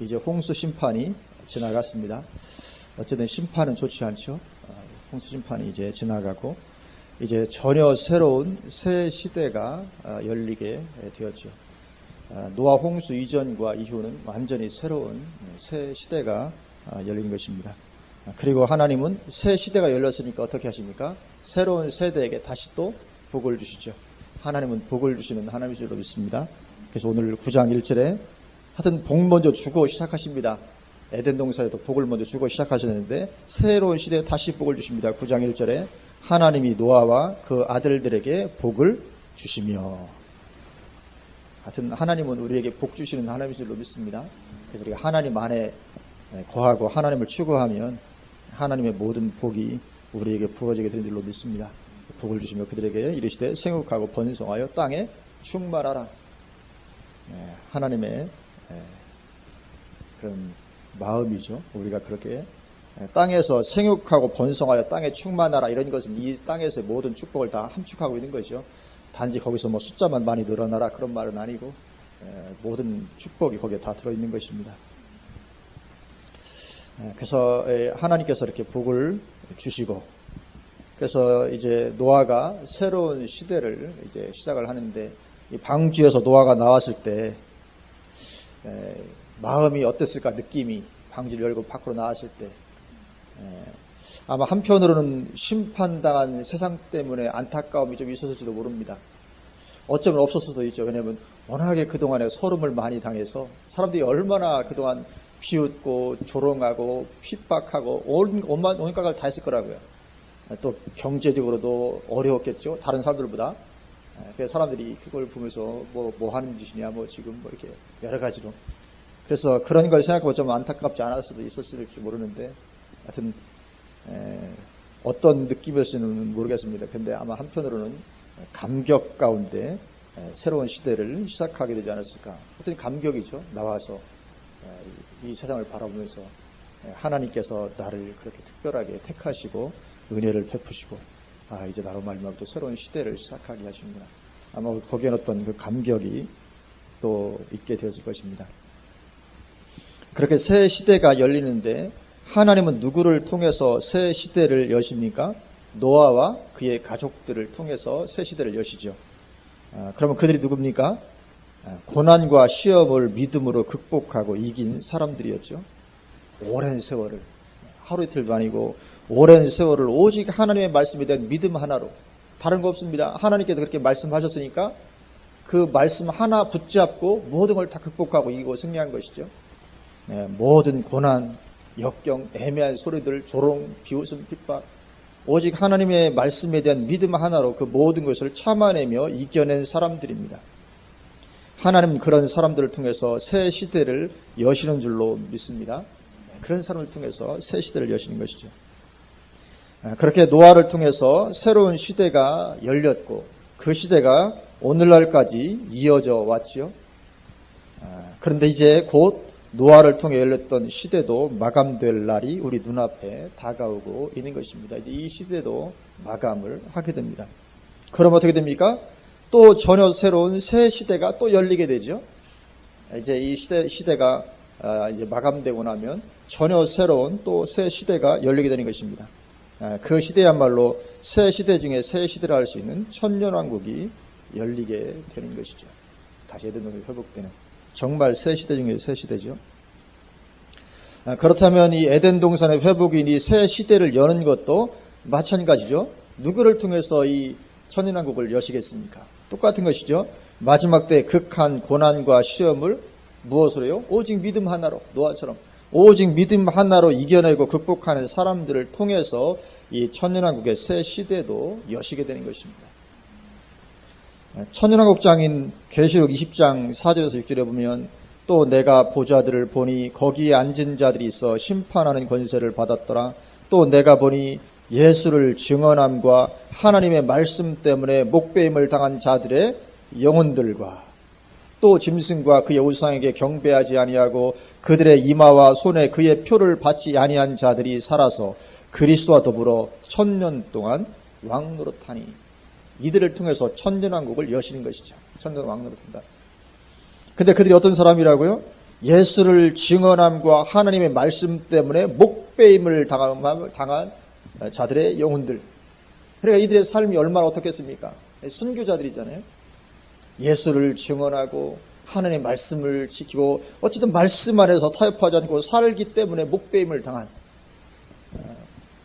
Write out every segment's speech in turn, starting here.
이제 홍수 심판이 지나갔습니다. 어쨌든 심판은 좋지 않죠. 홍수 심판이 이제 지나가고 이제 전혀 새로운 새 시대가 열리게 되었죠. 노아 홍수 이전과 이후는 완전히 새로운 새 시대가 열린 것입니다. 그리고 하나님은 새 시대가 열렸으니까 어떻게 하십니까? 새로운 세대에게 다시 또 복을 주시죠. 하나님은 복을 주시는 하나님인 줄로 믿습니다. 그래서 오늘 9장 1절에 하여튼 복 먼저 주고 시작하십니다. 에덴 동산에도 복을 먼저 주고 시작하셨는데 새로운 시대에 다시 복을 주십니다. 9장 1절에 하나님이 노아와 그 아들들에게 복을 주시며, 하여튼 하나님은 우리에게 복 주시는 하나님인 줄로 믿습니다. 그래서 우리가 하나님 안에 거하고 하나님을 추구하면 하나님의 모든 복이 우리에게 부어지게 되는 줄로 믿습니다. 복을 주시며 그들에게 이르시되 생육하고 번성하여 땅에 충만하라. 하나님의 그런 마음이죠. 우리가 그렇게 땅에서 생육하고 번성하여 땅에 충만하라, 이런 것은 이 땅에서의 모든 축복을 다 함축하고 있는 거죠. 단지 거기서 뭐 숫자만 많이 늘어나라 그런 말은 아니고 모든 축복이 거기에 다 들어있는 것입니다. 그래서 하나님께서 이렇게 복을 주시고, 그래서 이제 노아가 새로운 시대를 이제 시작을 하는데, 이 방주에서 노아가 나왔을 때 마음이 어땠을까? 느낌이, 방주를 열고 밖으로 나왔을 때 아마 한편으로는 심판당한 세상 때문에 안타까움이 좀 있었을지도 모릅니다. 어쩌면 없었을 수도 있죠. 왜냐하면 워낙에 그동안에 서름을 많이 당해서 사람들이 얼마나 그동안 비웃고 조롱하고 핍박하고 온갖 걸 다 했을 거라고요. 또 경제적으로도 어려웠겠죠. 다른 사람들보다. 그래서 사람들이 그걸 보면서 뭐 하는 짓이냐, 뭐 지금 뭐 이렇게 여러 가지로. 그래서 그런 걸 생각하고 좀 안타깝지 않을 수도 있었을지 모르는데, 하여튼 어떤 느낌이었는지는 모르겠습니다. 근데 아마 한편으로는 감격 가운데 새로운 시대를 시작하게 되지 않았을까. 하여튼 감격이죠. 나와서 이 세상을 바라보면서 하나님께서 나를 그렇게 특별하게 택하시고 은혜를 베푸시고, 이제 나로 말미암아 또 새로운 시대를 시작하게 하시는구나. 아마 거기에 어떤 그 감격이 또 있게 되었을 것입니다. 그렇게 새 시대가 열리는데 하나님은 누구를 통해서 새 시대를 여십니까? 노아와 그의 가족들을 통해서 새 시대를 여시죠. 그러면 그들이 누굽니까? 고난과 시험을 믿음으로 극복하고 이긴 사람들이었죠. 오랜 세월을, 하루 이틀도 아니고 오랜 세월을 오직 하나님의 말씀에 대한 믿음 하나로, 다른 거 없습니다. 하나님께서 그렇게 말씀하셨으니까 그 말씀 하나 붙잡고 모든 걸 다 극복하고 이기고 승리한 것이죠. 모든 고난, 역경, 애매한 소리들, 조롱, 비웃음, 핍박, 오직 하나님의 말씀에 대한 믿음 하나로 그 모든 것을 참아내며 이겨낸 사람들입니다. 하나님은 그런 사람들을 통해서 새 시대를 여시는 줄로 믿습니다. 그런 사람을 통해서 새 시대를 여시는 것이죠. 그렇게 노아를 통해서 새로운 시대가 열렸고 그 시대가 오늘날까지 이어져 왔죠. 그런데 이제 곧 노아를 통해 열렸던 시대도 마감될 날이 우리 눈앞에 다가오고 있는 것입니다. 이제 이 시대도 마감을 하게 됩니다. 그럼 어떻게 됩니까? 또 전혀 새로운 새 시대가 또 열리게 되죠. 이제 이 시대가 이제 마감되고 나면 전혀 새로운 또 새 시대가 열리게 되는 것입니다. 그 시대야말로 새 시대 중에 새 시대라 할 수 있는 천년왕국이 열리게 되는 것이죠. 다시 에덴 동산이 회복되는 정말 새 시대 중에 새 시대죠. 그렇다면 이 에덴 동산의 회복인 이 새 시대를 여는 것도 마찬가지죠. 누구를 통해서 이 천년왕국을 여시겠습니까? 똑같은 것이죠. 마지막 때 극한 고난과 시험을 무엇으로요? 오직 믿음 하나로, 노아처럼 오직 믿음 하나로 이겨내고 극복하는 사람들을 통해서 이 천년왕국의 새 시대도 여시게 되는 것입니다. 천년왕국장인 계시록 20장 4절에서 6절에 보면 또 내가 보좌들을 보니 거기에 앉은 자들이 있어 심판하는 권세를 받았더라. 또 내가 보니 예수를 증언함과 하나님의 말씀 때문에 목배임을 당한 자들의 영혼들과 또 짐승과 그의 우상에게 경배하지 아니하고 그들의 이마와 손에 그의 표를 받지 아니한 자들이 살아서 그리스도와 더불어 1000년 동안 왕노릇하니, 이들을 통해서 천년왕국을 여시는 것이죠. 천년 왕노릇한다. 근데 그들이 어떤 사람이라고요? 예수를 증언함과 하나님의 말씀 때문에 목배임을 당한 자들의 영혼들. 그러니까 이들의 삶이 얼마나 어떻겠습니까? 순교자들이잖아요. 예수를 증언하고 하나님의 말씀을 지키고 어쨌든 말씀 안에서 타협하지 않고 살기 때문에 목배임을 당한,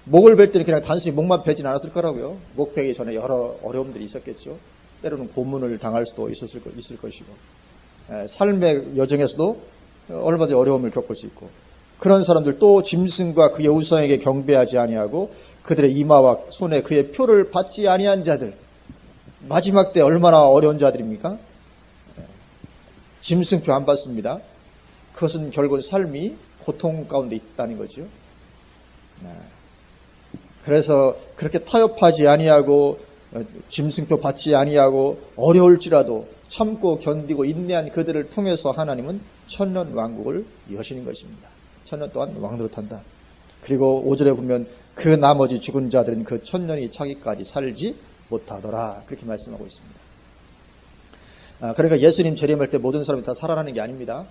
목을 벨 때는 그냥 단순히 목만 베진 않았을 거라고요. 목 베기 전에 여러 어려움들이 있었겠죠. 때로는 고문을 당할 수도 있을 것이고, 삶의 여정에서도 얼마든지 어려움을 겪을 수 있고, 그런 사람들, 또 짐승과 그의 우상에게 경배하지 아니하고 그들의 이마와 손에 그의 표를 받지 아니한 자들, 마지막 때 얼마나 어려운 자들입니까? 짐승표 안 받습니다. 그것은 결국 삶이 고통 가운데 있다는 거죠. 그래서 그렇게 타협하지 아니하고 짐승표 받지 아니하고 어려울지라도 참고 견디고 인내한 그들을 통해서 하나님은 천년 왕국을 여시는 것입니다. 천년 동안 왕노릇한다. 그리고 5절에 보면 그 나머지 죽은 자들은 그 천년이 차기까지 살지 못하더라. 그렇게 말씀하고 있습니다. 그러니까 예수님 재림할 때 모든 사람이 다 살아나는 게 아닙니다.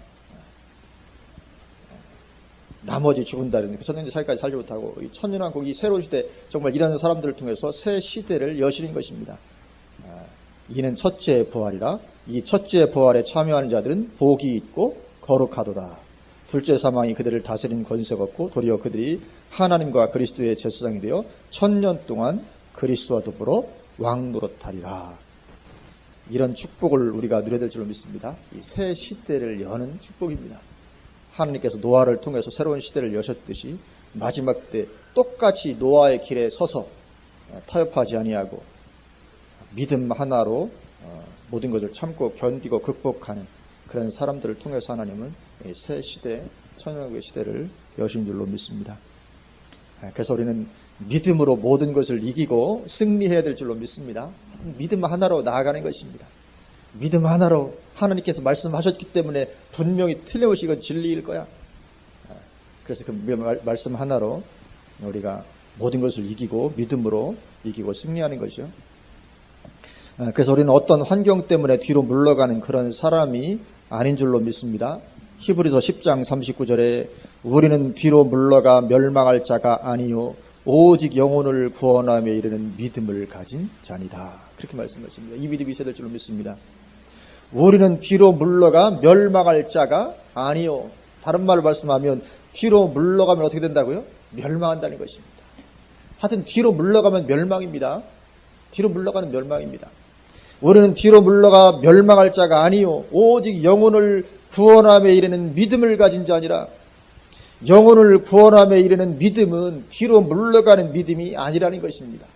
나머지 죽은 자들은 그 천년이 차기까지 살지 못하고 이 천년왕국, 이 새로운 시대, 정말 이런 사람들을 통해서 새 시대를 여시는 것입니다. 이는 첫째 부활이라. 이 첫째 부활에 참여하는 자들은 복이 있고 거룩하도다. 둘째 사망이 그들을 다스리는 권세가 없고 도리어 그들이 하나님과 그리스도의 제사장이 되어 천년 동안 그리스도와 더불어 왕노릇하리라. 이런 축복을 우리가 누려야 될 줄로 믿습니다. 이 새 시대를 여는 축복입니다. 하나님께서 노아를 통해서 새로운 시대를 여셨듯이 마지막 때 똑같이 노아의 길에 서서 타협하지 아니하고 믿음 하나로 모든 것을 참고 견디고 극복하는 그런 사람들을 통해서 하나님은 새 시대, 천년왕국의 시대를 여신 줄로 믿습니다. 그래서 우리는 믿음으로 모든 것을 이기고 승리해야 될 줄로 믿습니다. 믿음 하나로 나아가는 것입니다. 믿음 하나로 하나님께서 말씀하셨기 때문에 분명히 틀림없이 이건 진리일 거야. 그래서 그 말씀 하나로 우리가 모든 것을 이기고 믿음으로 이기고 승리하는 것이죠. 그래서 우리는 어떤 환경 때문에 뒤로 물러가는 그런 사람이 아닌 줄로 믿습니다. 히브리서 10장 39절에 우리는 뒤로 물러가 멸망할 자가 아니요 오직 영혼을 구원하며 이르는 믿음을 가진 자니다. 그렇게 말씀하십니다. 이 믿음이 있어야 될 줄로 믿습니다. 우리는 뒤로 물러가 멸망할 자가 아니요. 다른 말로 말씀하면 뒤로 물러가면 어떻게 된다고요? 멸망한다는 것입니다. 하여튼 뒤로 물러가면 멸망입니다. 뒤로 물러가는 멸망입니다. 우리는 뒤로 물러가 멸망할 자가 아니요 오직 영혼을 구원하며 이르는 믿음을 가진 자니라. 영혼을 구원하며 이르는 믿음은 뒤로 물러가는 믿음이 아니라는 것입니다.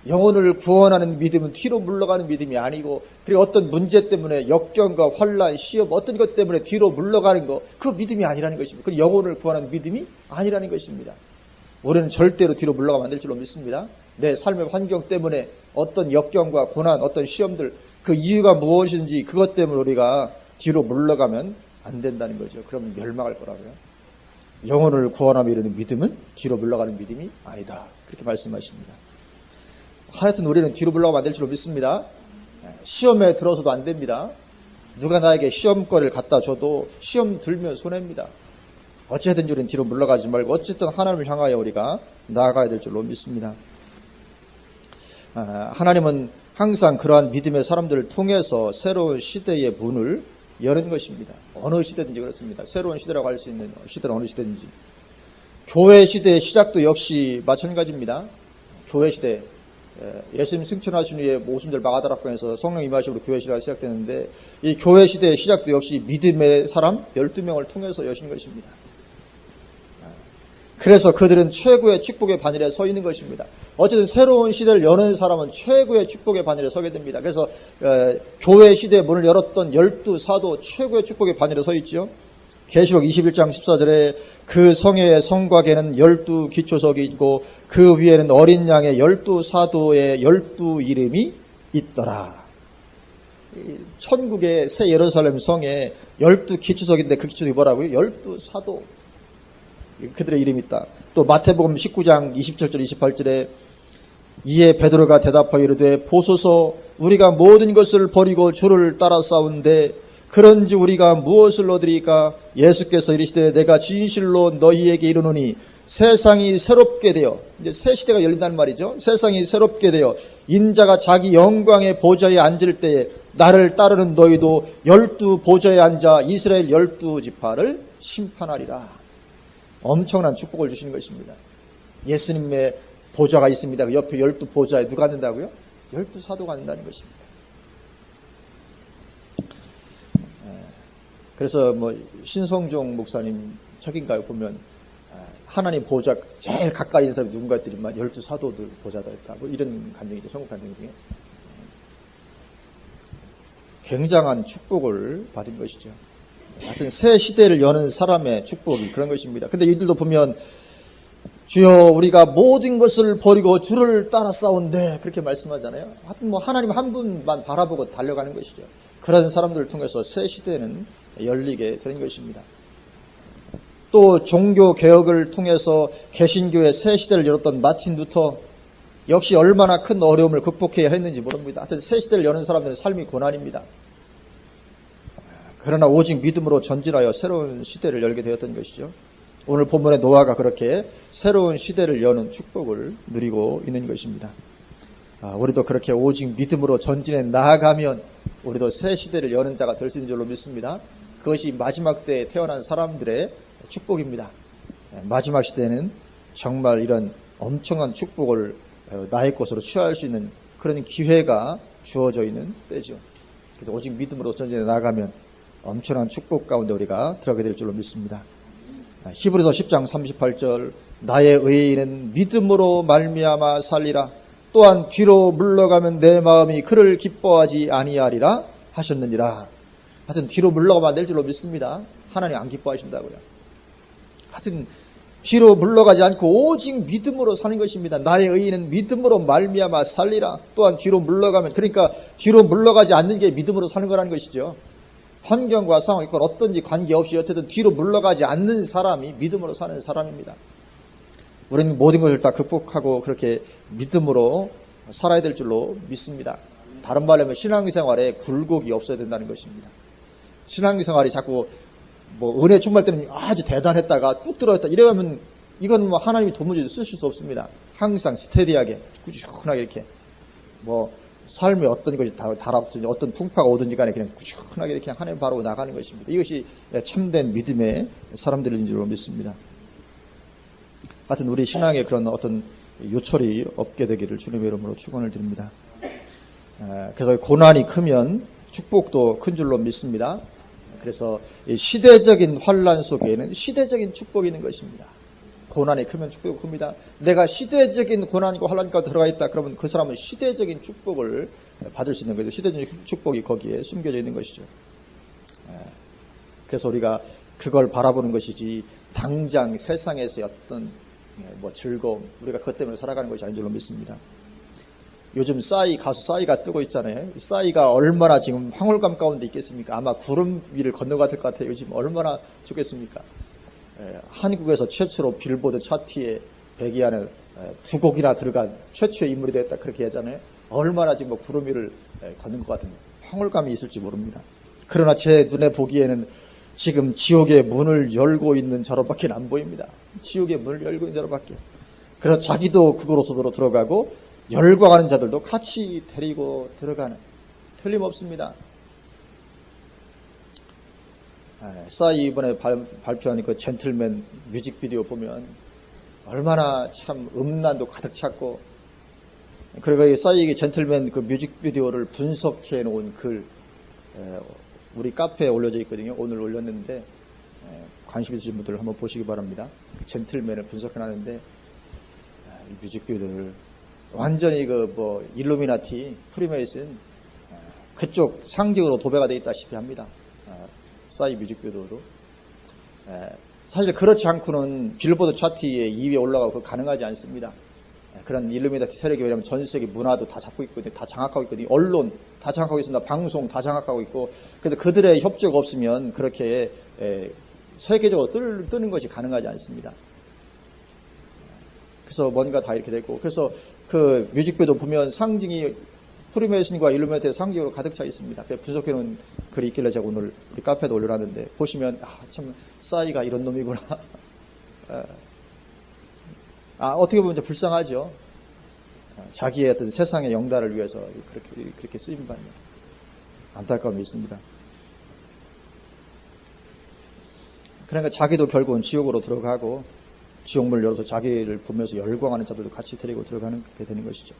영혼을 구원하는 믿음은 뒤로 물러가는 믿음이 아니고, 그리고 어떤 문제 때문에 역경과 환란, 시험, 어떤 것 때문에 뒤로 물러가는 것, 그 믿음이 아니라는 것입니다. 그 영혼을 구원하는 믿음이 아니라는 것입니다. 우리는 절대로 뒤로 물러가면 안 될 줄로 믿습니다. 내 삶의 환경 때문에 어떤 역경과 고난, 어떤 시험들, 그 이유가 무엇인지 그것 때문에 우리가 뒤로 물러가면 안 된다는 거죠. 그러면 멸망할 거라고요. 영혼을 구원하며 이르는 믿음은 뒤로 물러가는 믿음이 아니다. 그렇게 말씀하십니다. 하여튼 우리는 뒤로 물러가면 안 될 줄로 믿습니다. 시험에 들어서도 안 됩니다. 누가 나에게 시험거리를 갖다 줘도 시험 들면 손해입니다. 어찌든 우리는 뒤로 물러가지 말고 어쨌든 하나님을 향하여 우리가 나아가야 될 줄로 믿습니다. 하나님은 항상 그러한 믿음의 사람들을 통해서 새로운 시대의 문을 여는 것입니다. 어느 시대든지 그렇습니다. 새로운 시대라고 할 수 있는 시대는 어느 시대든지. 교회 시대의 시작도 역시 마찬가지입니다. 교회 시대, 예수님 승천하신 후에 모순절 마가다락방에서 성령 임하심으로 교회 시대가 시작되는데, 이 교회 시대의 시작도 역시 믿음의 사람 12명을 통해서 여신 것입니다. 그래서 그들은 최고의 축복의 반열에 서 있는 것입니다. 어쨌든 새로운 시대를 여는 사람은 최고의 축복의 반열에 서게 됩니다. 그래서 교회 시대의 문을 열었던 12사도 최고의 축복의 반열에 서 있죠. 계시록 21장 14절에 그 성의 성곽에는 12기초석이 있고 그 위에는 어린 양의 12사도의 12이름이 있더라. 천국의 새 예루살렘 성에 12기초석인데 그 기초석이 뭐라고요? 12사도. 그들의 이름이 있다. 또 마태복음 19장 27절 28절에 이에 베드로가 대답하여 이르되 보소서 우리가 모든 것을 버리고 주를 따라 싸운데 그런지 우리가 무엇을 얻으리까? 예수께서 이르시되 내가 진실로 너희에게 이르노니 세상이 새롭게 되어, 이제 새 시대가 열린다는 말이죠. 세상이 새롭게 되어 인자가 자기 영광의 보좌에 앉을 때에 나를 따르는 너희도 12 보좌에 앉아 이스라엘 12지파를 심판하리라. 엄청난 축복을 주시는 것입니다. 예수님의 보좌가 있습니다. 그 옆에 12 보좌에 누가 앉는다고요? 12사도가 앉는다는 것입니다. 그래서 뭐 신성종 목사님 책인가요? 보면 하나님 보좌 제일 가까이 있는 사람이 누군가 했더니만 12사도들 보좌다 했다. 뭐 이런 간증이죠. 성국 간증 중에. 굉장한 축복을 받은 것이죠. 하여튼 새 시대를 여는 사람의 축복이 그런 것입니다. 근데 이들도 보면 주여 우리가 모든 것을 버리고 주를 따라 싸운데 그렇게 말씀하잖아요. 하여튼 뭐 하나님 한 분만 바라보고 달려가는 것이죠. 그런 사람들을 통해서 새 시대는 열리게 되는 것입니다. 또 종교 개혁을 통해서 개신교의 새 시대를 열었던 마틴 루터 역시 얼마나 큰 어려움을 극복해야 했는지 모릅니다. 하여튼 새 시대를 여는 사람들은 삶이 고난입니다. 그러나 오직 믿음으로 전진하여 새로운 시대를 열게 되었던 것이죠. 오늘 본문의 노아가 그렇게 새로운 시대를 여는 축복을 누리고 있는 것입니다. 우리도 그렇게 오직 믿음으로 전진해 나아가면 우리도 새 시대를 여는 자가 될 수 있는 줄로 믿습니다. 그것이 마지막 때에 태어난 사람들의 축복입니다. 마지막 시대는 정말 이런 엄청난 축복을 나의 것으로 취할 수 있는 그런 기회가 주어져 있는 때죠. 그래서 오직 믿음으로 전진해 나아가면 엄청난 축복 가운데 우리가 들어가게 될 줄로 믿습니다. 히브리서 10장 38절 나의 의인은 믿음으로 말미암아 살리라. 또한 뒤로 물러가면 내 마음이 그를 기뻐하지 아니하리라 하셨느니라. 하여튼 뒤로 물러가면 안 될 줄로 믿습니다. 하나님 안 기뻐하신다고요. 하여튼 뒤로 물러가지 않고 오직 믿음으로 사는 것입니다. 나의 의인은 믿음으로 말미암아 살리라. 또한 뒤로 물러가면, 그러니까 뒤로 물러가지 않는 게 믿음으로 사는 거라는 것이죠. 환경과 상황이 있건 어떤지 관계없이 어쨌든 뒤로 물러가지 않는 사람이 믿음으로 사는 사람입니다. 우리는 모든 것을 다 극복하고 그렇게 믿음으로 살아야 될 줄로 믿습니다. 다른 말로 하면 신앙생활에 굴곡이 없어야 된다는 것입니다. 신앙생활이 자꾸 뭐 은혜 충만할 때는 아주 대단했다가 뚝 들어갔다 이러면 이건 뭐 하나님이 도무지 쓰실 수 없습니다. 항상 스테디하게 꾸준하게 이렇게 뭐 삶에 어떤 것이 달아오든지 어떤 풍파가 오든지 간에 그냥 꾸준하게 이렇게 하나님 바라고 나가는 것입니다. 이것이 참된 믿음의 사람들인 줄로 믿습니다. 하여튼 우리 신앙에 그런 어떤 요철이 없게 되기를 주님의 이름으로 축원을 드립니다. 그래서 고난이 크면 축복도 큰 줄로 믿습니다. 그래서 시대적인 환란 속에는 시대적인 축복이 있는 것입니다. 고난이 크면 축복이 큽니다. 내가 시대적인 고난과 환란 가운데 들어가 있다 그러면 그 사람은 시대적인 축복을 받을 수 있는 거죠. 시대적인 축복이 거기에 숨겨져 있는 것이죠. 그래서 우리가 그걸 바라보는 것이지 당장 세상에서의 어떤 뭐 즐거움, 우리가 그것 때문에 살아가는 것이 아닌 줄로 믿습니다. 요즘 가수 싸이가 뜨고 있잖아요. 싸이가 얼마나 지금 황홀감 가운데 있겠습니까? 아마 구름 위를 건너갔을 것 같아요. 요즘 얼마나 좋겠습니까? 한국에서 최초로 빌보드 차트에 100위 안에 2곡이나 들어간 최초의 인물이 됐다 그렇게 하잖아요. 얼마나 지금 뭐 구름 위를 걷는 것 같은 황홀감이 있을지 모릅니다. 그러나 제 눈에 보기에는 지금 지옥의 문을 열고 있는 자로밖에 안 보입니다. 지옥의 문을 열고 있는 자로밖에. 그래서 자기도 그곳으로 들어가고 열광하는 자들도 같이 데리고 들어가는, 틀림없습니다. 싸이 이번에 발표한 그 젠틀맨 뮤직비디오 보면 얼마나 참 음란도 가득 찼고, 그리고 싸이의 젠틀맨 그 뮤직비디오를 분석해 놓은 글 우리 카페에 올려져 있거든요. 오늘 올렸는데 관심 있으신 분들 한번 보시기 바랍니다. 그 젠틀맨을 분석해 놨는데 이 뮤직비디오를 완전히 그 뭐 일루미나티, 프리메이슨 그쪽 상징으로 도배가 되어 있다시피 합니다. 싸이 뮤직비디오도 사실 그렇지 않고는 빌보드 차트에 2위에 올라가고 가능하지 않습니다. 그런 일루미나티 세력이 왜냐하면 전 세계 문화도 다 잡고 있거든요. 다 장악하고 있거든요. 언론 다 장악하고 있습니다. 방송 다 장악하고 있고, 그래서 그들의 협조가 없으면 그렇게 세계적으로 뜨는 것이 가능하지 않습니다. 그래서 뭔가 다 이렇게 됐고, 그래서 그 뮤직비디오 보면 상징이 프리메이슨과 일루미나티의 상징으로 가득 차 있습니다. 분석해놓은 글이 있길래 제가 오늘 우리 카페에도 올려놨는데 보시면 참 싸이가 이런 놈이구나. 어떻게 보면 불쌍하죠. 자기의 어떤 세상의 영달을 위해서 그렇게 쓰임받는 안타까움이 있습니다. 그러니까 자기도 결국은 지옥으로 들어가고 지옥문을 열어서 자기를 보면서 열광하는 자들도 같이 데리고 들어가게 되는 것이죠.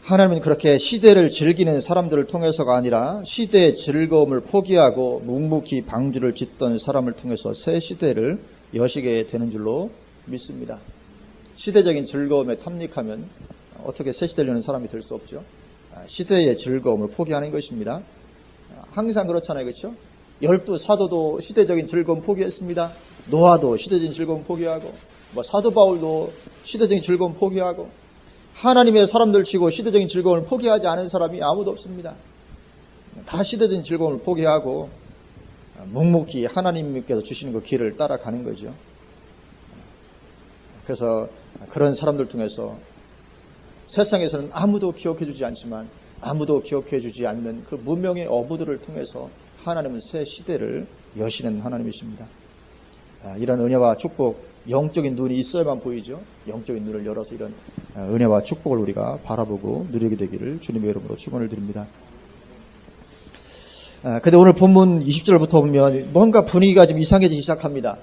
하나님은 그렇게 시대를 즐기는 사람들을 통해서가 아니라 시대의 즐거움을 포기하고 묵묵히 방주를 짓던 사람을 통해서 새 시대를 여시게 되는 줄로 믿습니다. 시대적인 즐거움에 탐닉하면 어떻게 새 시대를 여는 사람이 될 수 없죠. 시대의 즐거움을 포기하는 것입니다. 항상 그렇잖아요. 그렇죠? 12사도도 시대적인 즐거움 포기했습니다. 노아도 시대적인 즐거움 포기하고 사도 바울도 시대적인 즐거움 포기하고 하나님의 사람들 치고 시대적인 즐거움을 포기하지 않은 사람이 아무도 없습니다. 다 시대적인 즐거움을 포기하고 묵묵히 하나님께서 주시는 그 길을 따라가는 거죠. 그래서 그런 사람들 통해서 세상에서는 아무도 기억해 주지 않지만 아무도 기억해 주지 않는 그 무명의 어부들을 통해서 하나님은 새 시대를 여시는 하나님이십니다. 이런 은혜와 축복, 영적인 눈이 있어야만 보이죠. 영적인 눈을 열어서 이런 은혜와 축복을 우리가 바라보고 누리게 되기를 주님의 이름으로 축원을 드립니다. 근데 오늘 본문 20절부터 보면 뭔가 분위기가 좀 이상해지기 시작합니다.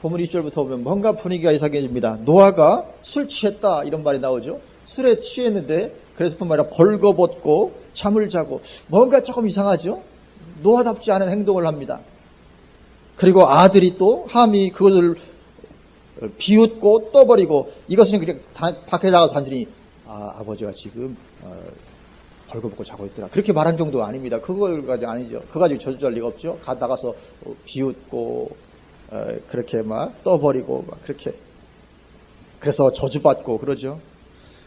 본문 20절부터 보면 뭔가 분위기가 이상해집니다. 노아가 술 취했다 이런 말이 나오죠. 술에 취했는데 그래서 뿐만 아니라 벌거벗고 잠을 자고 뭔가 조금 이상하죠. 노아답지 않은 행동을 합니다. 그리고 아들이 또 함이 그것을 비웃고 떠버리고 이것은 그냥 밖에 나가서 단순히 아버지가 지금 벌거벗고 자고 있더라 그렇게 말한 정도 아닙니다. 그거까지 아니죠. 그거 가지고 저주할 리가 없죠. 나가서 비웃고 그렇게 막 떠버리고 막 그렇게 그래서 저주받고 그러죠.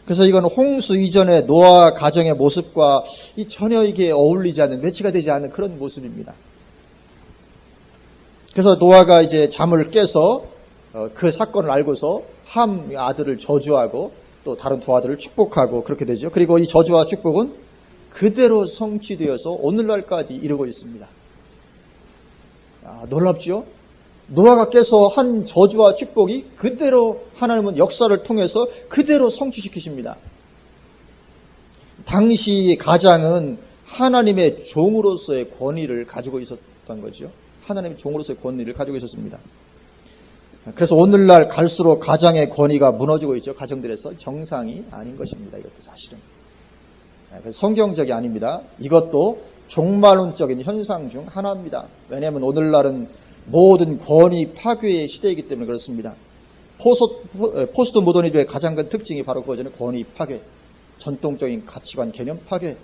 그래서 이건 홍수 이전의 노아 가정의 모습과 전혀 이게 어울리지 않는 매치가 되지 않는 그런 모습입니다. 그래서 노아가 이제 잠을 깨서 그 사건을 알고서 함 아들을 저주하고 또 다른 두 아들을 축복하고 그렇게 되죠. 그리고 이 저주와 축복은 그대로 성취되어서 오늘날까지 이르고 있습니다. 놀랍죠? 노아가 깨서 한 저주와 축복이 그대로 하나님은 역사를 통해서 그대로 성취시키십니다. 당시 가장은 하나님의 종으로서의 권위를 가지고 있었던 거죠. 하나님의 종으로서의 권위를 가지고 있었습니다. 그래서 오늘날 갈수록 가장의 권위가 무너지고 있죠. 가정들에서 정상이 아닌 것입니다. 이것도 사실은. 성경적이 아닙니다. 이것도 종말론적인 현상 중 하나입니다. 왜냐하면 오늘날은 모든 권위 파괴의 시대이기 때문에 그렇습니다. 포스트 모더니즘의 가장 큰 특징이 바로 그거잖아요. 권위 파괴, 전통적인 가치관 개념 파괴.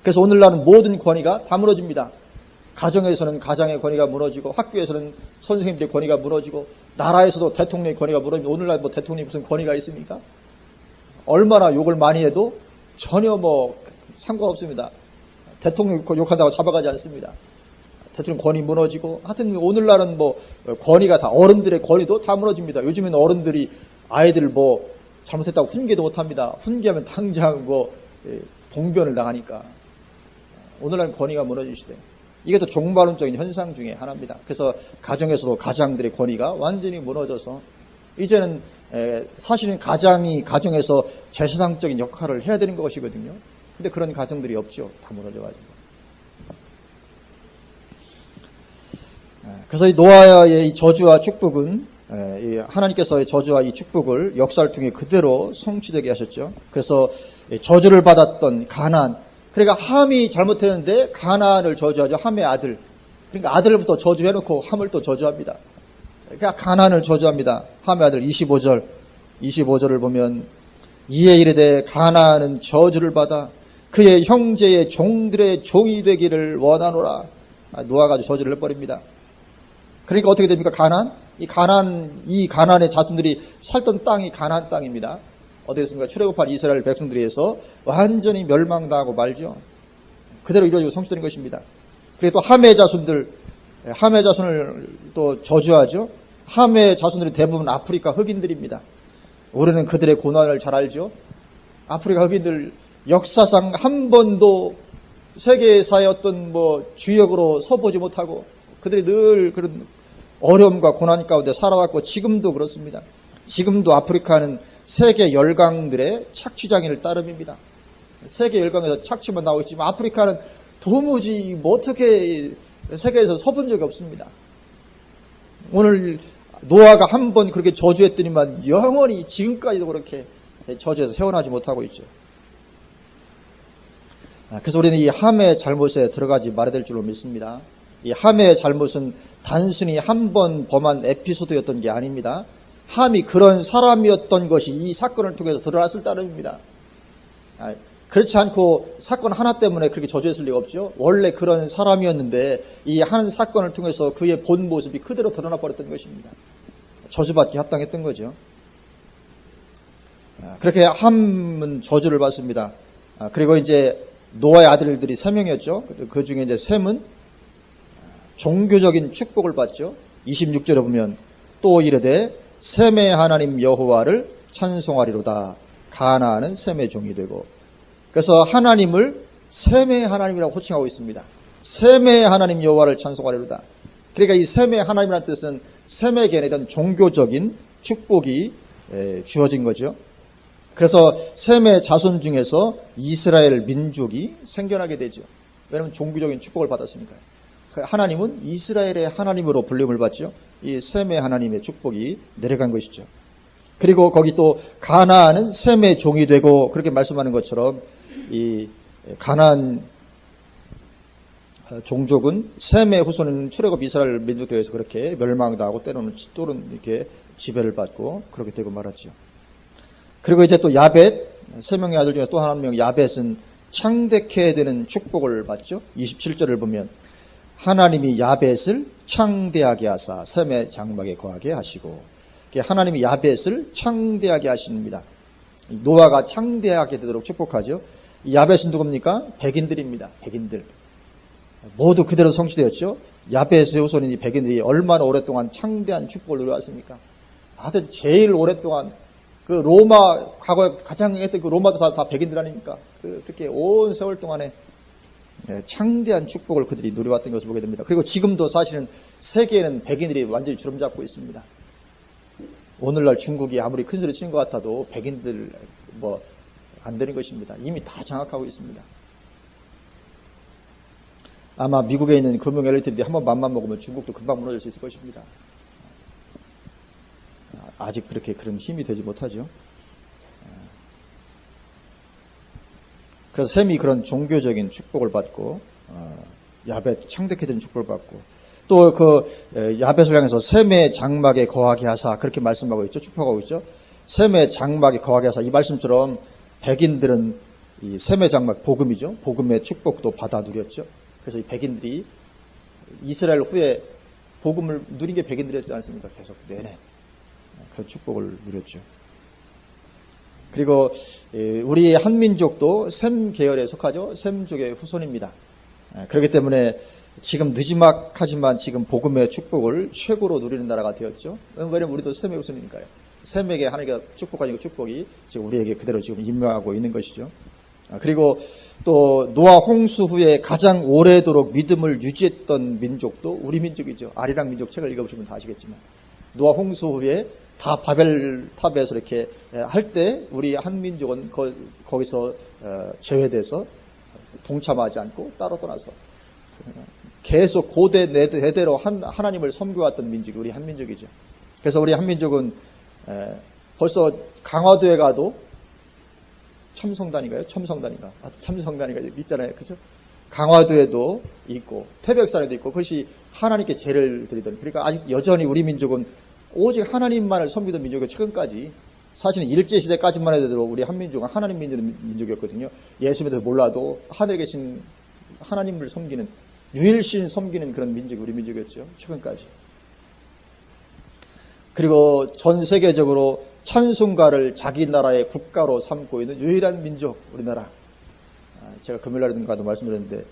그래서 오늘날은 모든 권위가 다 무너집니다. 가정에서는 가장의 권위가 무너지고 학교에서는 선생님들의 권위가 무너지고 나라에서도 대통령의 권위가 무너지고 오늘날 대통령이 무슨 권위가 있습니까? 얼마나 욕을 많이 해도 전혀 상관없습니다. 대통령 욕한다고 잡아가지 않습니다. 대통령 권위 무너지고 하여튼 오늘날은 권위가 다 어른들의 권위도 다 무너집니다. 요즘에는 어른들이 아이들 잘못했다고 훈계도 못합니다. 훈계하면 당장 봉변을 당하니까 오늘날은 권위가 무너질 시대. 이게 또 종말론적인 현상 중에 하나입니다. 그래서 가정에서도 가장들의 권위가 완전히 무너져서 이제는 사실은 가장이 가정에서 제사상적인 역할을 해야 되는 것이거든요. 근데 그런 가정들이 없죠. 다 무너져가지고. 그래서 이 노아의 이 저주와 축복은 하나님께서의 저주와 이 축복을 역사를 통해 그대로 성취되게 하셨죠. 그래서 저주를 받았던 가나안, 그러니까 함이 잘못했는데 가나안을 저주하죠. 함의 아들. 그러니까 아들부터 저주해놓고 함을 또 저주합니다. 그러니까 가나안을 저주합니다. 함의 아들 25절을 보면 이에 이르되 가나안은 저주를 받아 그의 형제의 종들의 종이 되기를 원하노라. 노아가 저주를 해버립니다. 그러니까 어떻게 됩니까? 이 가나안의 자손들이 살던 땅이 가나안 땅입니다. 어떻게 됐습니까? 출애굽한 이스라엘 백성들에 의해서 완전히 멸망당하고 말죠. 그대로 이루어지고 성취되는 것입니다. 그리고 또 함의 자손을 또 저주하죠. 함의 자손들이 대부분 아프리카 흑인들입니다. 우리는 그들의 고난을 잘 알죠. 아프리카 흑인들 역사상 한 번도 세계사의 어떤 주역으로 서보지 못하고 그들이 늘 그런 어려움과 고난 가운데 살아왔고 지금도 그렇습니다. 지금도 아프리카는 세계 열강들의 착취장일 따름입니다. 세계 열강에서 착취만 나오고 있지만 아프리카는 도무지 어떻게 세계에서 서본 적이 없습니다. 오늘 노아가 한 번 그렇게 저주했더니만 영원히 지금까지도 그렇게 저주해서 헤어나지 못하고 있죠. 그래서 우리는 이 함의 잘못에 들어가지 말아야 될 줄로 믿습니다. 이 함의 잘못은 단순히 한 번 범한 에피소드였던 게 아닙니다. 함이 그런 사람이었던 것이 이 사건을 통해서 드러났을 따름입니다. 그렇지 않고 사건 하나 때문에 그렇게 저주했을 리가 없죠. 원래 그런 사람이었는데 이 한 사건을 통해서 그의 본 모습이 그대로 드러나 버렸던 것입니다. 저주받기 합당했던 거죠. 그렇게 함은 저주를 받습니다. 그리고 이제 노아의 아들들이 3명이었죠. 그 중에 이제 셈은 종교적인 축복을 받죠. 26절에 보면 또 이르되 셈의 하나님 여호와를 찬송하리로다. 가나안은 셈의 종이 되고. 그래서 하나님을 셈의 하나님이라고 호칭하고 있습니다. 셈의 하나님 여호와를 찬송하리로다. 그러니까 이 셈의 하나님이라는 뜻은 셈에게 이런 종교적인 축복이 주어진 거죠. 그래서 셈의 자손 중에서 이스라엘 민족이 생겨나게 되죠. 왜냐하면 종교적인 축복을 받았으니까요. 하나님은 이스라엘의 하나님으로 불림을 받죠. 이 셈의 하나님의 축복이 내려간 것이죠. 그리고 거기 또 가나안은 셈의 종이 되고 그렇게 말씀하는 것처럼 이 가나안 종족은 셈의 후손은 출애굽 이스라엘 민족들에서 그렇게 멸망당하고 때로는 이렇게 지배를 받고 그렇게 되고 말았죠. 그리고 이제 또 야벳, 세 명의 아들 중에 또 한 명 야벳은 창대케 되는 축복을 받죠. 27절을 보면 하나님이 야벳을 창대하게 하사 셈의 장막에 거하게 하시고, 하나님이 야벳을 창대하게 하십니다. 노아가 창대하게 되도록 축복하죠. 이 야벳은 누굽니까? 백인들입니다. 백인들 모두 그대로 성취되었죠. 야벳의 후손인 이 백인들이 얼마나 오랫동안 창대한 축복을 누려왔습니까? 아주 제일 오랫동안 그 로마, 과거에 가장 했던 그 로마도 다 백인들 아닙니까? 그렇게 온 세월 동안에 창대한 축복을 그들이 누려왔던 것을 보게 됩니다. 그리고 지금도 사실은 세계에는 백인들이 완전히 주름잡고 있습니다. 오늘날 중국이 아무리 큰 소리 치는 것 같아도 백인들 안 되는 것입니다. 이미 다 장악하고 있습니다. 아마 미국에 있는 금융 엘리트들이 한번 맘만 먹으면 중국도 금방 무너질 수 있을 것입니다. 아직 그런 힘이 되지 못하죠. 그래서 셈이 그런 종교적인 축복을 받고 야벳 창대케 된 축복을 받고 또 그 야벳을 향해서 셈의 장막에 거하게 하사 그렇게 말씀하고 있죠. 축복하고 있죠. 셈의 장막에 거하게 하사 이 말씀처럼 백인들은 이 셈의 장막 복음이죠. 복음의 축복도 받아 누렸죠. 그래서 이 백인들이 이스라엘 후에 복음을 누린 게 백인들이었지 않습니까? 계속 내내 그런 축복을 누렸죠. 그리고 우리 한민족도 셈 계열에 속하죠. 셈족의 후손입니다. 그렇기 때문에 지금 느지막하지만 지금 복음의 축복을 최고로 누리는 나라가 되었죠. 왜냐하면 우리도 셈의 후손이니까요. 셈에게 하나님께서 축복하신 그 축복이 지금 우리에게 그대로 지금 임명하고 있는 것이죠. 그리고 또 노아 홍수 후에 가장 오래도록 믿음을 유지했던 민족도 우리 민족이죠. 아리랑 민족 책을 읽어보시면 다 아시겠지만 노아 홍수 후에 다 바벨탑에서 이렇게 할 때 우리 한민족은 거기서 제외돼서 동참하지 않고 따로 떠나서 계속 고대 대대로 하나님을 섬겨왔던 민족이 우리 한민족이죠. 그래서 우리 한민족은 벌써 강화도에 가도 첨성단인가요? 첨성단인가? 첨성단인가 있잖아요. 그죠? 강화도에도 있고 태백산에도 있고 그것이 하나님께 제를 드리던, 그러니까 아직 여전히 우리 민족은 오직 하나님만을 섬기던 민족이 최근까지, 사실은 일제시대까지만 해도 우리 한민족은 하나님 민족이었거든요. 예수 믿어서 몰라도 하늘에 계신 하나님을 섬기는, 유일신 섬기는 그런 민족이 우리 민족이었죠. 최근까지. 그리고 전 세계적으로 찬송가를 자기 나라의 국가로 삼고 있는 유일한 민족, 우리나라. 제가 금요일날인가도 말씀드렸는데,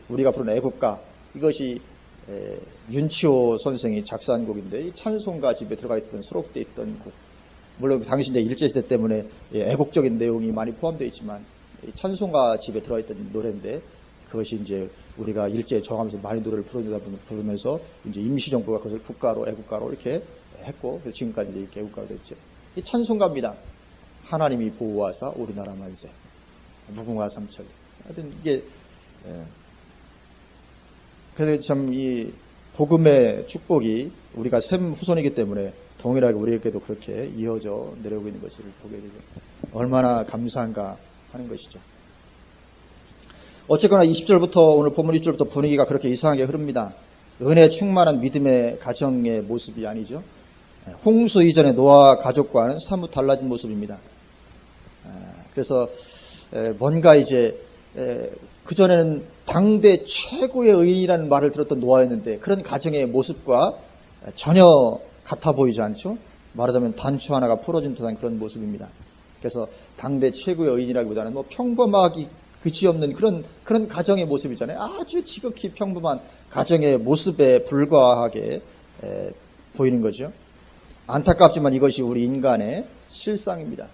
우리가 부르는 애국가, 이것이 윤치호 선생이 작사한 곡인데, 이 찬송가 집에 들어가 있던, 수록되어 있던 곡. 물론 당시 이제 일제시대 때문에 애국적인 내용이 많이 포함되어 있지만 찬송가 집에 들어있던 노래인데 그것이 이제 우리가 일제 저항하면서 많이 노래를 부르면서 이제 임시정부가 그것을 국가로 애국가로 이렇게 했고 지금까지 이제 이렇게 애국가가 됐죠. 이 찬송가입니다. 하나님이 보호하사 우리나라 만세, 무궁화 삼천. 하여튼 이게 그래서 참 이 복음의 축복이 우리가 셈 후손이기 때문에 동일하게 우리에게도 그렇게 이어져 내려오고 있는 것을 보게 되죠. 얼마나 감사한가 하는 것이죠. 어쨌거나 20절부터 오늘 본문 20절부터 분위기가 그렇게 이상하게 흐릅니다. 은혜 충만한 믿음의 가정의 모습이 아니죠. 홍수 이전의 노아 가족과는 사뭇 달라진 모습입니다. 그래서 뭔가 이제 그전에는 당대 최고의 의인이라는 말을 들었던 노아였는데 그런 가정의 모습과 전혀 같아 보이지 않죠. 말하자면 단추 하나가 풀어진 듯한 그런 모습입니다. 그래서 당대 최고의 의인이라기보다는 뭐 평범하기 그지없는 그런 가정의 모습이잖아요. 아주 지극히 평범한 가정의 모습에 불과하게 보이는 거죠. 안타깝지만 이것이 우리 인간의 실상입니다.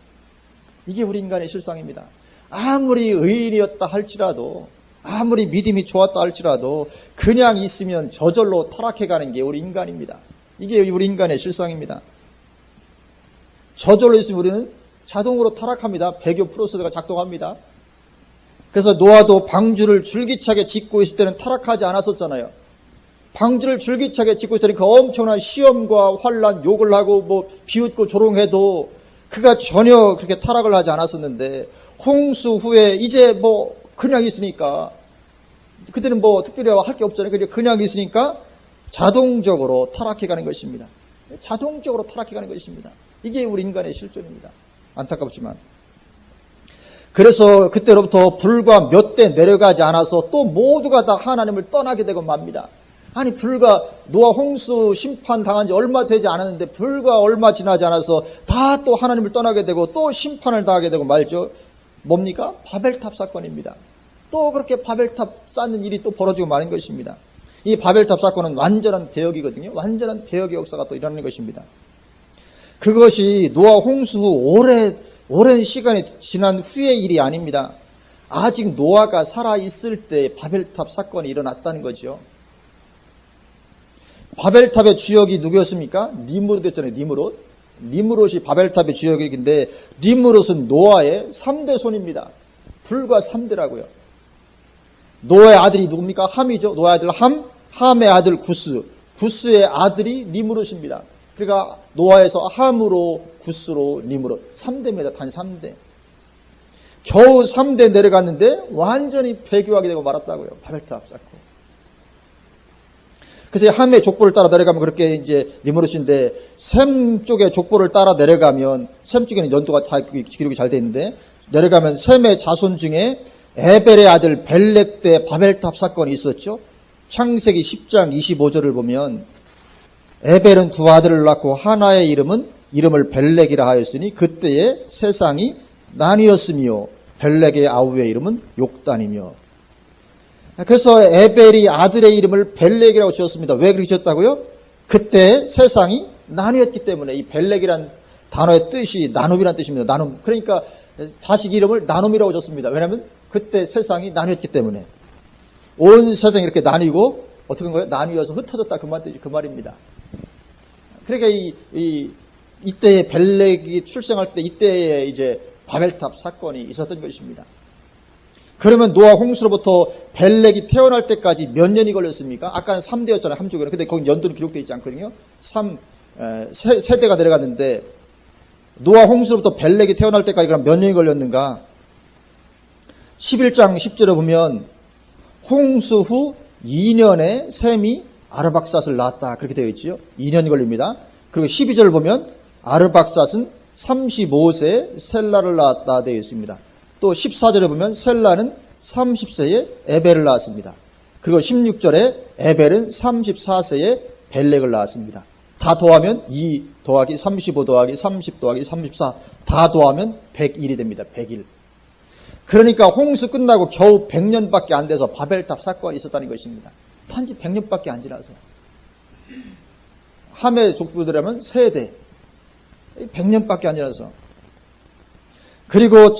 이게 우리 인간의 실상입니다. 아무리 의인이었다 할지라도, 아무리 믿음이 좋았다 할지라도 그냥 있으면 저절로 타락해가는 게 우리 인간입니다. 이게 우리 인간의 실상입니다. 저절로 있으면 우리는 자동으로 타락합니다. 배교 프로세스가 작동합니다. 그래서 노아도 방주를 줄기차게 짓고 있을 때는 타락하지 않았었잖아요. 방주를 줄기차게 짓고 있을 때는 그 엄청난 시험과 환란, 욕을 하고 뭐 비웃고 조롱해도 그가 전혀 그렇게 타락을 하지 않았었는데 홍수 후에 이제 뭐 그냥 있으니까 그때는 뭐 특별히 할 게 없잖아요. 그냥 있으니까 자동적으로 타락해가는 것입니다. 자동적으로 타락해가는 것입니다. 이게 우리 인간의 실존입니다. 안타깝지만. 그래서 그때로부터 불과 몇 대 내려가지 않아서 또 모두가 다 하나님을 떠나게 되고 맙니다. 아니 불과 노아 홍수 심판 당한 지 얼마 되지 않았는데 불과 얼마 지나지 않아서 다 또 하나님을 떠나게 되고 또 심판을 당하게 되고 말죠. 뭡니까? 바벨탑 사건입니다. 또 그렇게 바벨탑 쌓는 일이 또 벌어지고 마는 것입니다. 이 바벨탑 사건은 완전한 배역이거든요. 완전한 배역의 역사가 또 일어나는 것입니다. 그것이 노아 홍수 후 오랜 시간이 지난 후의 일이 아닙니다. 아직 노아가 살아있을 때 바벨탑 사건이 일어났다는 거죠. 바벨탑의 주역이 누구였습니까? 니므롯이었잖아요. 니므롯이 바벨탑의 주역인데 니므롯은 노아의 3대 손입니다. 불과 3대라고요. 노아의 아들이 누굽니까? 함이죠. 노아의 아들 함의 아들 구스의 아들이 니므롯입니다. 그러니까 노아에서 함으로 구스로 니므롯 3대입니다. 단 3대. 겨우 3대 내려갔는데 완전히 배교하게 되고 말았다고요. 바벨탑 쌓고. 그래서 함의 족보를 따라 내려가면 그렇게 이제 니므롯인데 셈 쪽의 족보를 따라 내려가면 셈 쪽에는 연도가 다 기록이 잘 돼 있는데 내려가면 셈의 자손 중에 에벨의 아들 벨렉 때 바벨탑 사건이 있었죠. 창세기 10장 25절을 보면 에벨은 두 아들을 낳고 하나의 이름을 벨렉이라 하였으니 그때의 세상이 나뉘었으며 벨렉의 아우의 이름은 욕단이며. 그래서 에벨이 아들의 이름을 벨렉이라고 지었습니다. 왜 그렇게 지었다고요? 그때 세상이 나뉘었기 때문에. 이 벨렉이란 단어의 뜻이 나눔이란 뜻입니다. 나눔. 그러니까 자식 이름을 나눔이라고 줬습니다. 왜냐하면 그때 세상이 나뉘었기 때문에. 온 세상이 이렇게 나뉘고 어떻게 한 거예요? 나뉘어서 흩어졌다 그 말입니다. 그러니까 이때의 벨렉이 출생할 때 이때에 이제 바벨탑 사건이 있었던 것입니다. 그러면 노아 홍수로부터 벨렉이 태어날 때까지 몇 년이 걸렸습니까? 아까는 3대였잖아요. 함족에는. 근데 거기 연도는 기록되어 있지 않거든요. 세대가 내려갔는데 노아 홍수로부터 벨렉이 태어날 때까지 그럼 몇 년이 걸렸는가? 11장 10절에 보면 홍수 후 2년에 셈이 아르박삿을 낳았다. 그렇게 되어 있지요. 2년이 걸립니다. 그리고 12절을 보면 아르박삿은 35세에 셀라를 낳았다 되어 있습니다. 또 14절에 보면 셀라는 30세에 에벨을 낳았습니다. 그리고 16절에 에벨은 34세에 벨렉을 낳았습니다. 다 더하면 2 더하기 35 더하기 30 더하기 34 다 더하면 101이 됩니다. 101. 그러니까 홍수 끝나고 겨우 100년밖에 안 돼서 바벨탑 사건이 있었다는 것입니다. 단지 100년밖에 안 지나서. 함의 족보들이라면 세대. 100년밖에 안 지나서. 그리고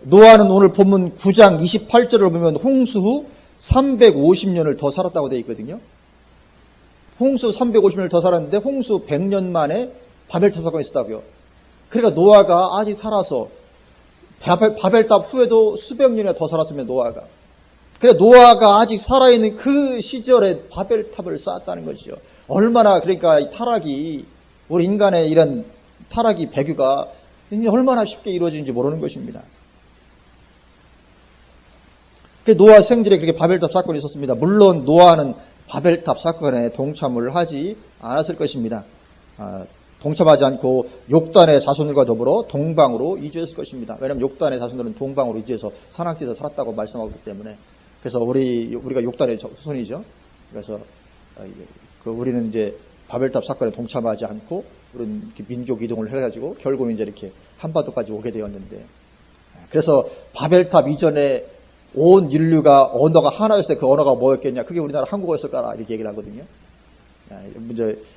노아는 오늘 본문 9장 28절을 보면 홍수 후 350년을 더 살았다고 되어 있거든요. 홍수 350년을 더 살았는데 홍수 100년 만에 바벨탑 사건이 있었다고요. 그러니까 노아가 아직 살아서 바벨탑 후에도 수백 년이나 더 살았으면 노아가. 그러니까 노아가 아직 살아있는 그 시절에 바벨탑을 쌓았다는 것이죠. 얼마나 그러니까 이 타락이 우리 인간의 이런 타락이 배교가 얼마나 쉽게 이루어지는지 모르는 것입니다. 노아 생전에 그렇게 바벨탑 사건이 있었습니다. 물론 노아는 바벨탑 사건에 동참을 하지 않았을 것입니다. 동참하지 않고 욕단의 자손들과 더불어 동방으로 이주했을 것입니다. 왜냐하면 욕단의 자손들은 동방으로 이주해서 산악지에서 살았다고 말씀하기 때문에. 그래서 우리가 욕단의 후손이죠. 그래서 우리는 이제 바벨탑 사건에 동참하지 않고 우리는 민족 이동을 해가지고 결국은 이제 이렇게 한반도까지 오게 되었는데, 그래서 바벨탑 이전에 온 인류가 언어가 하나였을 때 그 언어가 뭐였겠냐? 그게 우리나라 한국어였을 거라 이렇게 얘기를 하거든요.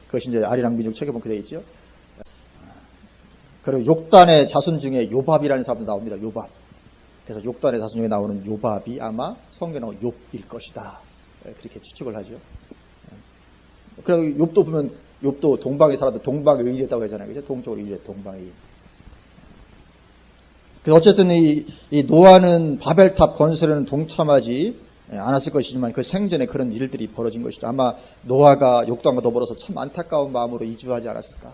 그것이 이제 아리랑 민족 책에 보면 그되어 있죠. 그리고 욕단의 자손 중에 요밥이라는 사람도 나옵니다. 요밥. 그래서 욕단의 자손 중에 나오는 요밥이 아마 성경에 나온 욥일 것이다. 그렇게 추측을 하죠. 그리고 욥도 보면 욥도 동방에 살아도 동방에 의인이었다고 하잖아요. 그죠? 동쪽으로 이제 동방에. 그래서 어쨌든 이 노아는 바벨탑 건설에는 동참하지 않았을 것이지만 그 생전에 그런 일들이 벌어진 것이죠. 아마 노아가 욕단과 더불어서 참 안타까운 마음으로 이주하지 않았을까.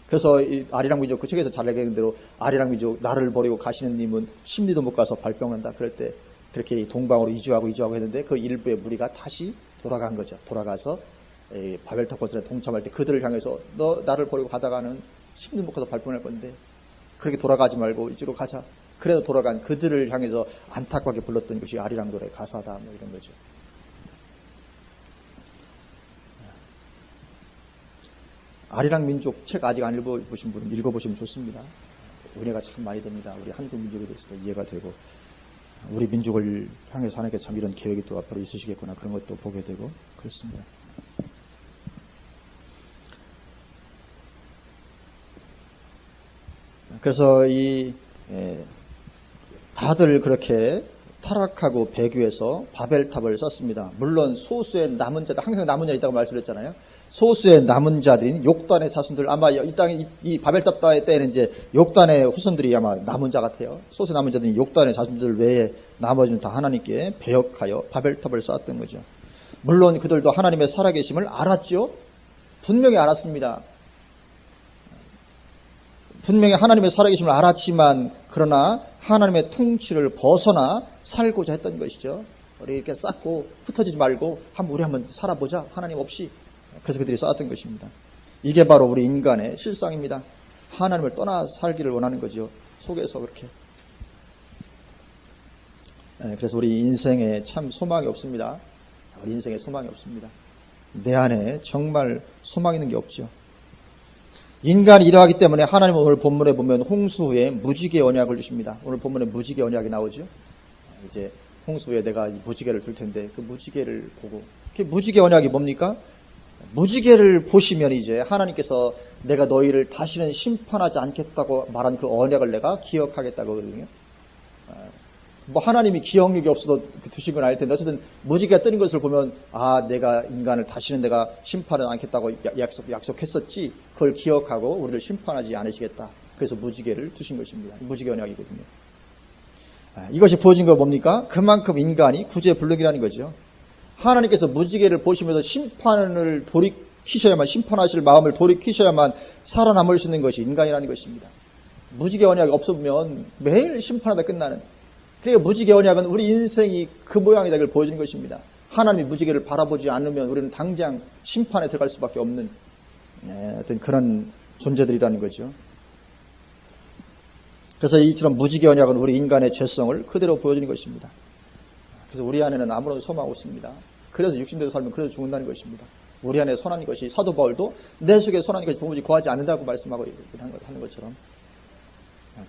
그래서 이 아리랑 민족 그 책에서 잘 알겠는 대로 아리랑 민족 나를 버리고 가시는 님은 심리도 못 가서 발병한다. 그럴 때 그렇게 동방으로 이주하고 했는데 그 일부의 무리가 다시 돌아간 거죠. 돌아가서 바벨탑 건설에 동참할 때 그들을 향해서 너 나를 버리고 가다가는 심리도 못 가서 발병할 건데 그렇게 돌아가지 말고 이쪽으로 가자. 그래도 돌아간 그들을 향해서 안타깝게 불렀던 것이 아리랑 노래 가사다. 뭐 이런 거죠. 아리랑 민족 책 아직 안 읽어보신 분은 읽어보시면 좋습니다. 은혜가 참 많이 됩니다. 우리 한국 민족에 대해서도 이해가 되고 우리 민족을 향해서 하나님께 참 이런 계획이 또 앞으로 있으시겠구나 그런 것도 보게 되고 그렇습니다. 그래서 다들 그렇게 타락하고 배교해서 바벨탑을 썼습니다. 물론 소수의 남은 자들, 항상 남은 자들이 있다고 말씀드렸잖아요. 소수의 남은 자들인 욕단의 자손들, 아마 이 바벨탑 때에는 이제 욕단의 후손들이 아마 남은 자 같아요. 소수의 남은 자들인 욕단의 자손들 외에 나머지는 다 하나님께 배역하여 바벨탑을 쌓았던 거죠. 물론 그들도 하나님의 살아계심을 알았죠. 분명히 알았습니다. 분명히 하나님의 살아계심을 알았지만 그러나 하나님의 통치를 벗어나 살고자 했던 것이죠. 우리 이렇게 쌓고 흩어지지 말고 우리 한번 살아보자. 하나님 없이. 그래서 그들이 쌓았던 것입니다. 이게 바로 우리 인간의 실상입니다. 하나님을 떠나 살기를 원하는 거죠. 속에서 그렇게. 그래서 우리 인생에 참 소망이 없습니다. 우리 인생에 소망이 없습니다. 내 안에 정말 소망 있는 게 없죠. 인간이 이러하기 때문에 하나님은 오늘 본문에 보면 홍수 후에 무지개 언약을 주십니다. 오늘 본문에 무지개 언약이 나오죠. 이제 홍수 후에 내가 이 무지개를 줄 텐데 그 무지개를 보고 그 무지개 언약이 뭡니까? 무지개를 보시면 이제 하나님께서 내가 너희를 다시는 심판하지 않겠다고 말한 그 언약을 내가 기억하겠다고 하거든요. 뭐 하나님이 기억력이 없어도 두신 건 아닐 텐데 어쨌든 무지개가 뜨는 것을 보면 내가 인간을 다시는 내가 심판하지 않겠다고 약속했었지. 그걸 기억하고 우리를 심판하지 않으시겠다. 그래서 무지개를 두신 것입니다. 무지개 언약이거든요. 이것이 보여진 거 뭡니까? 그만큼 인간이 구제불능이라는 거죠. 하나님께서 무지개를 보시면서 심판을 돌이키셔야만, 심판하실 마음을 돌이키셔야만 살아남을 수 있는 것이 인간이라는 것입니다. 무지개 언약이 없으면 매일 심판하다 끝나는. 그러니까 무지개 언약은 우리 인생이 그 모양이다 를 보여주는 것입니다. 하나님이 무지개를 바라보지 않으면 우리는 당장 심판에 들어갈 수밖에 없는 어떤 그런 존재들이라는 거죠. 그래서 이처럼 무지개 언약은 우리 인간의 죄성을 그대로 보여주는 것입니다. 그래서 우리 안에는 아무런 소망 없습니다. 그래서 육신대로 살면 그대로 죽는다는 것입니다. 우리 안에 선한 것이 사도 바울도 내 속에 선한 것이 도무지 구하지 않는다고 말씀하고 하는 것처럼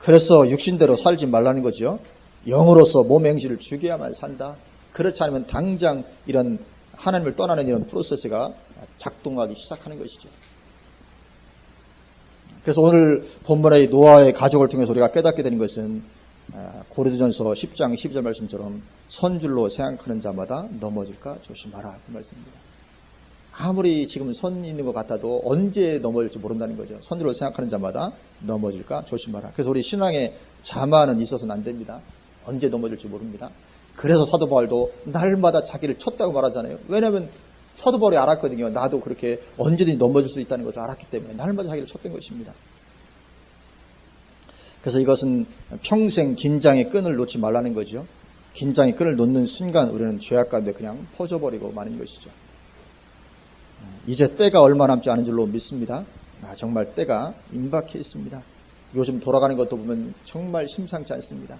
그래서 육신대로 살지 말라는 거죠. 영으로서 몸의 행실을 죽여야만 산다. 그렇지 않으면 당장 이런 하나님을 떠나는 이런 프로세스가 작동하기 시작하는 것이죠. 그래서 오늘 본문의 노아의 가족을 통해서 우리가 깨닫게 되는 것은 고린도전서 10장 12절 말씀처럼 선줄로 생각하는 자마다 넘어질까 조심하라 그 말씀입니다. 아무리 지금 선 있는 것 같아도 언제 넘어질지 모른다는 거죠. 선줄로 생각하는 자마다 넘어질까 조심하라. 그래서 우리 신앙에 자만은 있어서는 안 됩니다. 언제 넘어질지 모릅니다. 그래서 사도 바울도 날마다 자기를 쳤다고 말하잖아요. 왜냐하면 사도 바울이 알았거든요. 나도 그렇게 언제든지 넘어질 수 있다는 것을 알았기 때문에 날마다 자기를 쳤던 것입니다. 그래서 이것은 평생 긴장의 끈을 놓지 말라는 거죠. 긴장의 끈을 놓는 순간 우리는 죄악 가운데 그냥 퍼져버리고 마는 것이죠. 이제 때가 얼마 남지 않은 줄로 믿습니다. 정말 때가 임박해 있습니다. 요즘 돌아가는 것도 보면 정말 심상치 않습니다.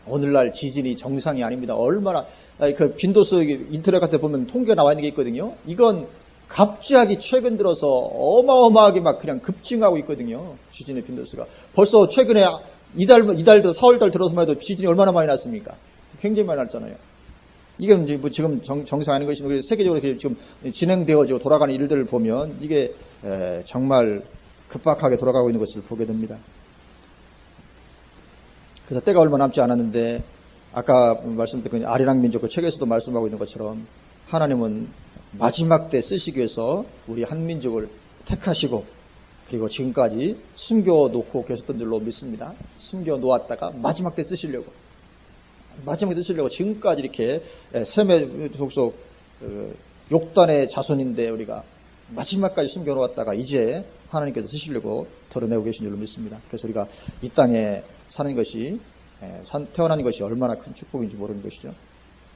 오늘날 지진이 정상이 아닙니다. 얼마나 그 빈도수 인터넷 같은 데 보면 통계가 나와 있는 게 있거든요. 이건 갑자기 최근 들어서 어마어마하게 막 그냥 급증하고 있거든요. 지진의 빈도수가. 벌써 최근에 이달 4월달 들어서만 해도 지진이 얼마나 많이 났습니까? 굉장히 많이 났잖아요. 이게 뭐 지금 정상 아닌 것이 세계적으로 지금 진행되어지고 돌아가는 일들을 보면 이게 정말 급박하게 돌아가고 있는 것을 보게 됩니다. 그래서 때가 얼마 남지 않았는데 아까 말씀드린 아리랑 민족 그 책에서도 말씀하고 있는 것처럼 하나님은 마지막 때 쓰시기 위해서 우리 한 민족을 택하시고 그리고 지금까지 숨겨놓고 계셨던 줄로 믿습니다. 숨겨놓았다가 마지막 때 쓰시려고 지금까지 이렇게 셈의 속속 욕단의 자손인데 우리가 마지막까지 숨겨놓았다가 이제 하나님께서 쓰시려고 덜어내고 계신 줄로 믿습니다. 그래서 우리가 이 땅에 사는 것이 태어나는 것이 얼마나 큰 축복인지 모르는 것이죠.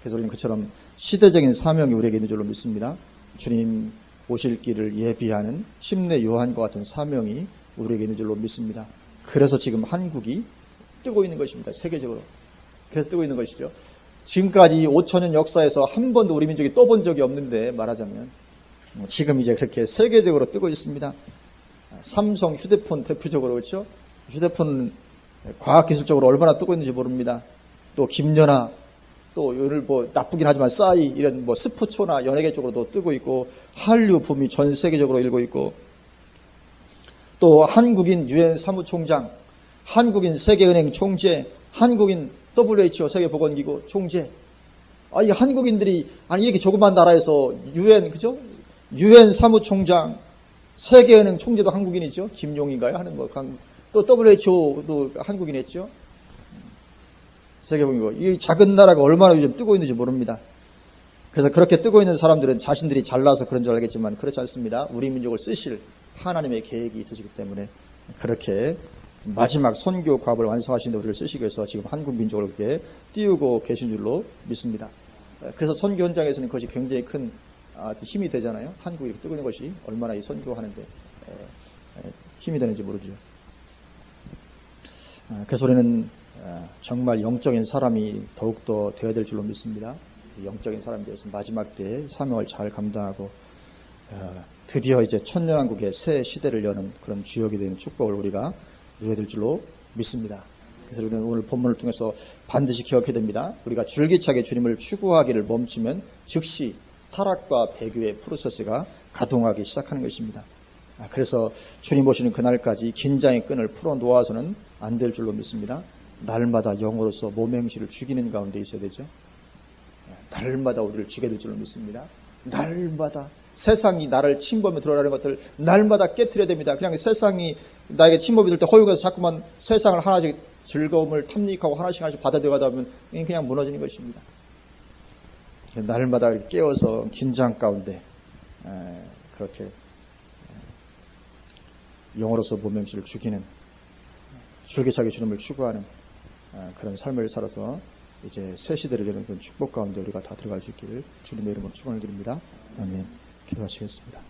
그래서 우리는 그처럼 시대적인 사명이 우리에게 있는 줄로 믿습니다. 주님 오실 길을 예비하는 심내 요한과 같은 사명이 우리에게 있는 줄로 믿습니다. 그래서 지금 한국이 뜨고 있는 것입니다. 세계적으로. 그래서 뜨고 있는 것이죠. 지금까지 5천년 역사에서 한 번도 우리 민족이 떠본 적이 없는데 말하자면 지금 이제 그렇게 세계적으로 뜨고 있습니다. 삼성 휴대폰 대표적으로 그렇죠. 휴대폰 과학기술적으로 얼마나 뜨고 있는지 모릅니다. 또 김연아, 또 오늘 뭐 나쁘긴 하지만 싸이 이런 뭐 스포츠나 연예계 쪽으로도 뜨고 있고 한류 붐이 전 세계적으로 일고 있고 또 한국인 유엔 사무총장, 한국인 세계은행 총재, 한국인 WHO 세계보건기구 총재. 이 한국인들이 이렇게 조그만 나라에서 유엔 그죠? 유엔 사무총장, 세계은행 총재도 한국인이죠. 김용인가요? 하는 뭐 또 WHO도 한국인 했죠. 세계보건기구. 이 작은 나라가 얼마나 요즘 뜨고 있는지 모릅니다. 그래서 그렇게 뜨고 있는 사람들은 자신들이 잘나서 그런 줄 알겠지만 그렇지 않습니다. 우리 민족을 쓰실 하나님의 계획이 있으시기 때문에 그렇게 마지막 선교 과업을 완성하신 데 우리를 쓰시기 위해서 지금 한국 민족을 그렇게 띄우고 계신 줄로 믿습니다. 그래서 선교 현장에서는 그것이 굉장히 큰 힘이 되잖아요. 한국이 뜨고 있는 것이 얼마나 이 선교하는데 힘이 되는지 모르죠. 그래서 우리는 정말 영적인 사람이 더욱더 되어야 될 줄로 믿습니다. 영적인 사람이 되어서 마지막 때에 사명을 잘 감당하고 드디어 이제 천년왕국의 새 시대를 여는 그런 주역이 되는 축복을 우리가 누려야 될 줄로 믿습니다. 그래서 우리는 오늘 본문을 통해서 반드시 기억해야 됩니다. 우리가 줄기차게 주님을 추구하기를 멈추면 즉시 타락과 배교의 프로세스가 가동하기 시작하는 것입니다. 그래서 주님 오시는 그날까지 긴장의 끈을 풀어놓아서는 안 될 줄로 믿습니다. 날마다 영으로서 몸의 행실을 죽이는 가운데 있어야 되죠. 날마다 우리를 죽게 될 줄로 믿습니다. 날마다 세상이 나를 침범에 들어가는 것들 날마다 깨트려야 됩니다. 그냥 세상이 나에게 침범이 될 때 허용해서 자꾸만 세상을 하나씩 즐거움을 탐닉하고 하나씩 받아들여가다 보면 그냥 무너지는 것입니다. 날마다 깨어서 긴장 가운데 그렇게 영으로서 몸의 행실을 죽이는 줄기차게 주님을 추구하는 그런 삶을 살아서 이제 새 시대를 여는 그런 축복 가운데 우리가 다 들어갈 수 있기를 주님의 이름으로 축원을 드립니다. 아멘. 기도하시겠습니다.